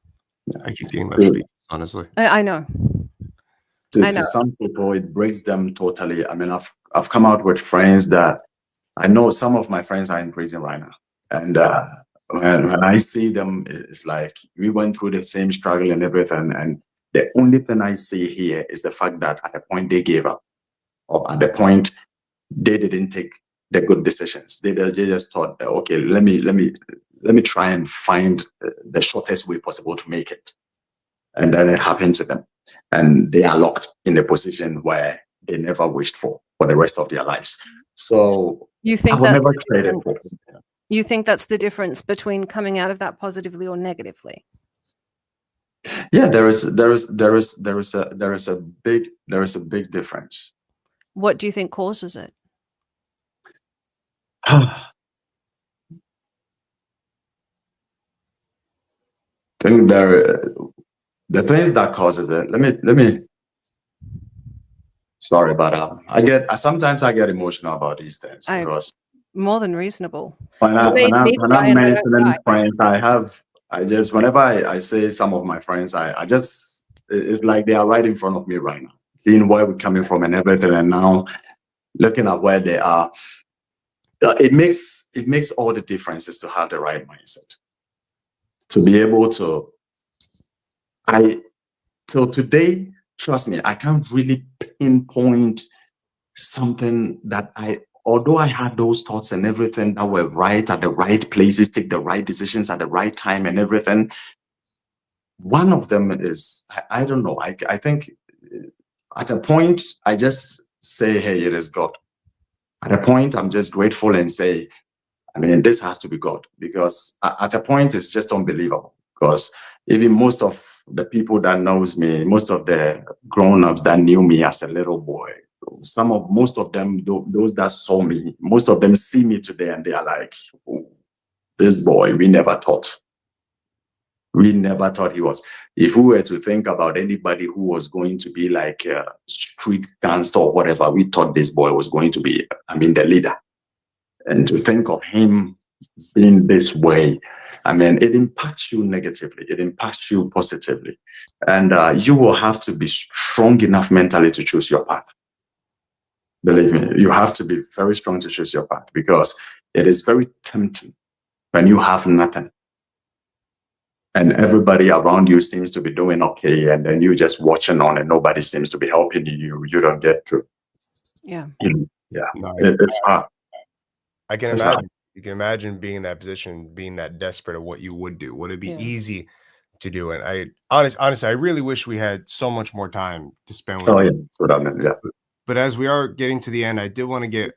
I keep getting my feet, honestly. I know. To some people, it breaks them totally. I mean, I've come out with friends that I know some of my friends are in prison right now. And when I see them, it's like we went through the same struggle and everything. And the only thing I see here is the fact that at the point they gave up, or at the point they didn't take the good decisions. They just thought, okay, let me try and find the shortest way possible to make it. And then it happened to them. And they are locked in a position where they never wished for the rest of their lives. So you think I will never trade it for. You think that's the difference between coming out of that positively or negatively? Yeah, there is a big difference. What do you think causes it? I think the things that causes it. Let me. Sorry, but sometimes I get emotional about these things because more than reasonable. When I'm mentioning friends, whenever I say some of my friends, it's like they are right in front of me right now, seeing where we're coming from and everything, and now looking at where they are. It makes all the differences to have the right mindset, to be able to. Till today, trust me, I can't really pinpoint something that although I had those thoughts and everything that were right at the right places, take the right decisions at the right time and everything. One of them is, I don't know, I think at a point, I just say, hey, it is God. At a point, I'm just grateful and say, I mean, this has to be God, because at a point, it's just unbelievable. Because even most of the people that knows me, most of the grown-ups that knew me as a little boy, most of them, those that saw me, most of them see me today and they are like, oh, this boy, we never thought he was. If we were to think about anybody who was going to be like a street gangster or whatever, we thought this boy was going to be, the leader. And to think of him being this way, it impacts you negatively. It impacts you positively. And you will have to be strong enough mentally to choose your path. Believe me, you have to be very strong to choose your path, because it is very tempting when you have nothing and everybody around you seems to be doing okay, and then you're just watching on and nobody seems to be helping you. You don't get to. Yeah. Yeah. It's hard. I can imagine. You can imagine being in that position, being that desperate of what you would do. Would it be easy to do? And honestly, I really wish we had so much more time to spend with you. Yeah. But as we are getting to the end, I did want to get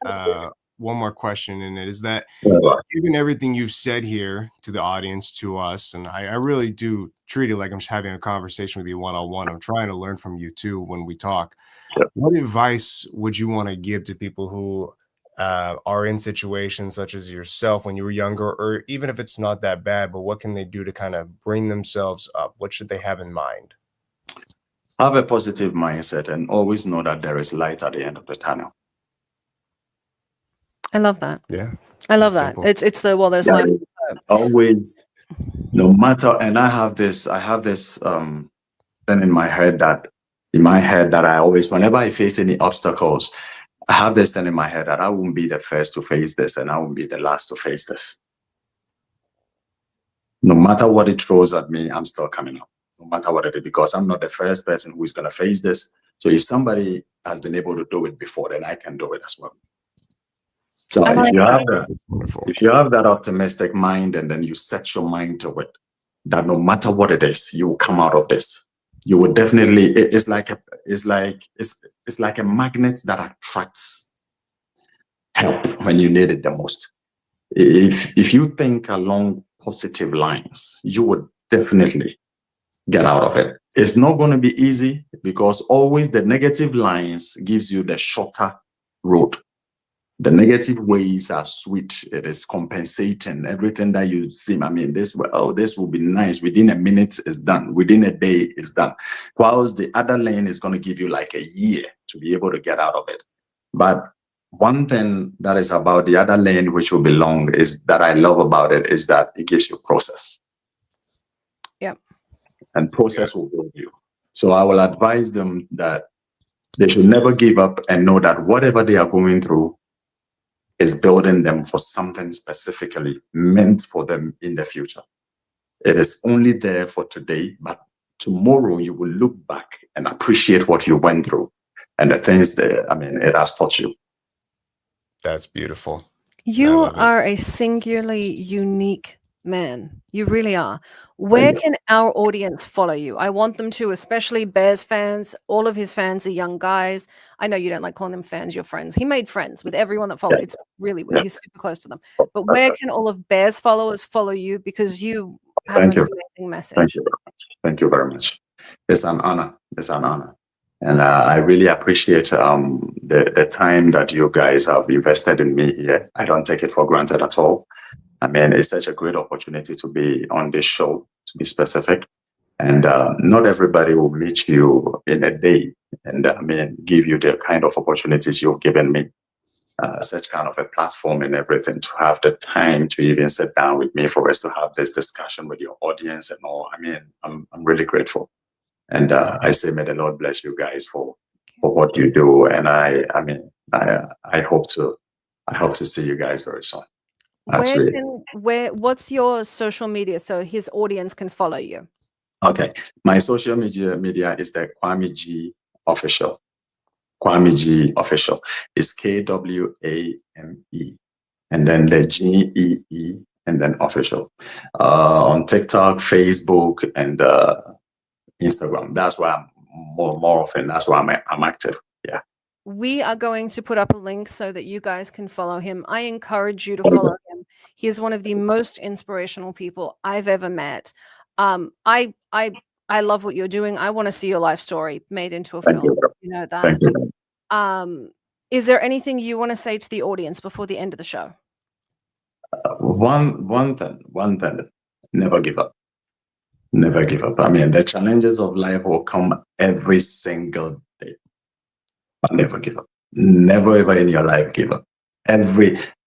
one more question, and it is that, given everything you've said here to the audience, to us, and I really do treat it like I'm just having a conversation with you one-on-one. I'm trying to learn from you too when we talk. Yep. What advice would you want to give to people who are in situations such as yourself when you were younger, or even if it's not that bad, but what can they do to kind of bring themselves up? What should they have in mind? Have a positive mindset and always know that there is light at the end of the tunnel. I love that. Yeah. I love that. Simple. It's there's life. Always, no matter, and I have this thing in my head that I always, whenever I face any obstacles, I have this thing in my head that I won't be the first to face this and I won't be the last to face this. No matter what it throws at me, I'm still coming up. No matter what it is, because I'm not the first person who is going to face this. So if somebody has been able to do it before, then I can do it as well. So I if like you that. have that, if you have that optimistic mind, and then you set your mind to it, that no matter what it is, you will come out of this. You will definitely. It's like a magnet that attracts help when you need it the most. If you think along positive lines, you would definitely get out of it. It's not going to be easy, because always the negative lines gives you the shorter road. The negative ways are sweet. It is compensating everything that you see. I mean, this will be nice. Within a minute, it's done. Within a day, it's done. Whilst the other lane is going to give you like a year to be able to get out of it. But one thing that is about the other lane, which will be long, is that I love about it, is that it gives you process. Yeah. And process will build you. So I will advise them that they should never give up, and know that whatever they are going through is building them for something specifically meant for them in the future. It is only there for today, but tomorrow you will look back and appreciate what you went through and the things that, it has taught you. That's beautiful. You are a singularly unique man. You really are. Where can our audience follow you? I want them to, especially Bears fans. All of his fans are young guys. I know you don't like calling them fans, you're friends. He made friends with everyone that followed. It's really weird. He's super close to them. But where can all of Bears followers follow you? Because you have an amazing message. Thank you very much. Thank you very much. It's an honor. It's an honor. And I really appreciate the time that you guys have invested in me here. I don't take it for granted at all. It's such a great opportunity to be on this show, to be specific. And not everybody will meet you in a day and give you the kind of opportunities you've given me. Such kind of a platform and everything, to have the time to even sit down with me for us to have this discussion with your audience and all. I'm really grateful. And I say, may the Lord bless you guys for what you do. And I hope to see you guys very soon. What's your social media so his audience can follow you? Okay, my social media is the Kwamee Gee official. Kwamee Gee official is KWAME, and then the GEE, and then official. On TikTok, Facebook, and Instagram. That's where I'm more often. That's where I'm active. Yeah. We are going to put up a link so that you guys can follow him. I encourage you to follow him. He is one of the most inspirational people I've ever met. I love what you're doing. I want to see your life story made into a film. You know that. Thank you. Is there anything you want to say to the audience before the end of the show? One thing. Never give up. Never give up. The challenges of life will come every single day. But never give up. Never ever in your life give up.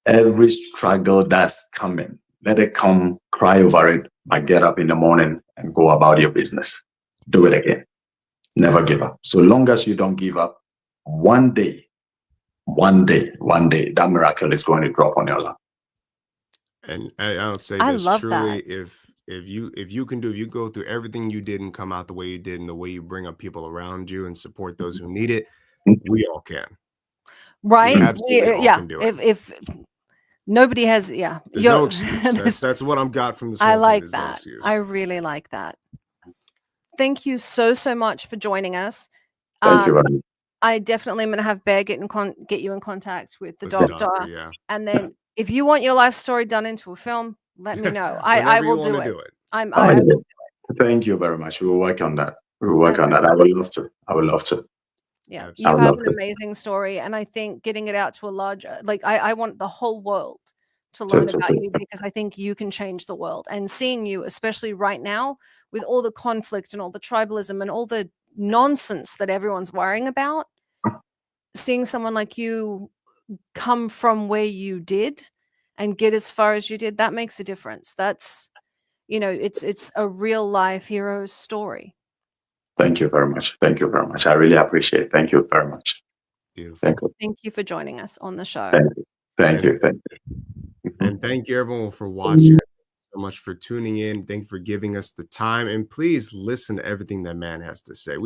Every struggle that's coming, let it come, cry over it, but get up in the morning and go about your business. Do it again. Never give up. So long as you don't give up, one day, that miracle is going to drop on your lap. And I'll say I this love truly, that. if you go through everything you did and come out the way you did, and the way you bring up people around you and support those who need it, we all can. Right? We absolutely all can do it. If nobody has, There's no excuse. That's what I'm got from this. I like There's that. no I really like that. Thank you so much for joining us. Thank you very much. I definitely am going to have Bear get you in contact with the doctor. Yeah. And then if you want your life story done into a film, let me know. I will do it. I will do it. Thank you very much. We will work on that. I would love to. Yeah, you have an amazing story, and I think getting it out to a larger, I want the whole world to learn about you, because I think you can change the world. And seeing you, especially right now, with all the conflict and all the tribalism and all the nonsense that everyone's worrying about, seeing someone like you come from where you did and get as far as you did, that makes a difference. That's, it's a real life hero's story. Thank you very much. Thank you very much. I really appreciate it. Thank you very much. Beautiful. Thank you for joining us on the show. Thank you. And thank you everyone for watching. So so much for tuning in. Thank you for giving us the time. And please listen to everything that man has to say.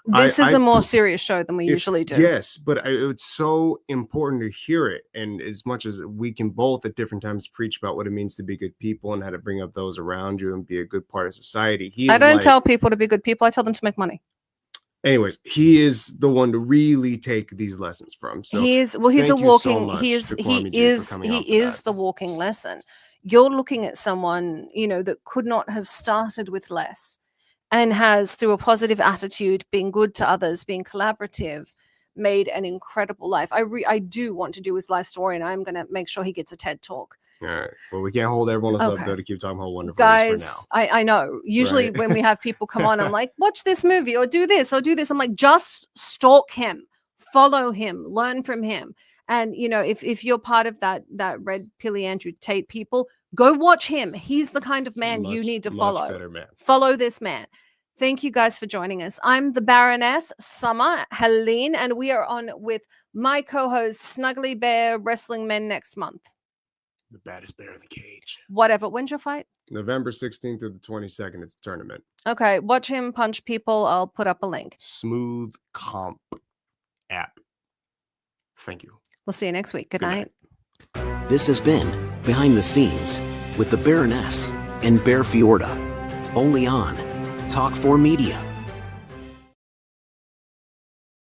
This is a more serious show than we usually do. Yes, but it's so important to hear it. And as much as we can both at different times preach about what it means to be good people and how to bring up those around you and be a good part of society. I don't tell people to be good people. I tell them to make money. Anyways, he is the one to really take these lessons from. So he's a walking, he is the walking lesson. You're looking at someone, that could not have started with less and has, through a positive attitude, being good to others, being collaborative, made an incredible life. I do want to do his life story, and I'm going to make sure he gets a TED talk. All right. Well, we can't hold everyone else up, though, to keep talking how wonderful guys, it is for now. I know. Usually when we have people come on, I'm like, watch this movie or do this or do this. I'm like, just stalk him, follow him, learn from him. And, if you're part of that red pilly Andrew Tate people, go watch him. He's the kind of man you need to follow. Much better man. Follow this man. Thank you guys for joining us. I'm the Baroness, Summer, Helene, and we are on with my co-host, Snuggly Bear Wrestling Men next month. The baddest bear in the cage. Whatever. When's your fight? November 16th to the 22nd. It's a tournament. Okay. Watch him punch people. I'll put up a link. Smooth Comp app. Thank you. We'll see you next week. Good night. This has been Behind the Scenes with the Baroness and Bear Fiorda. Only on Talk 4 Media.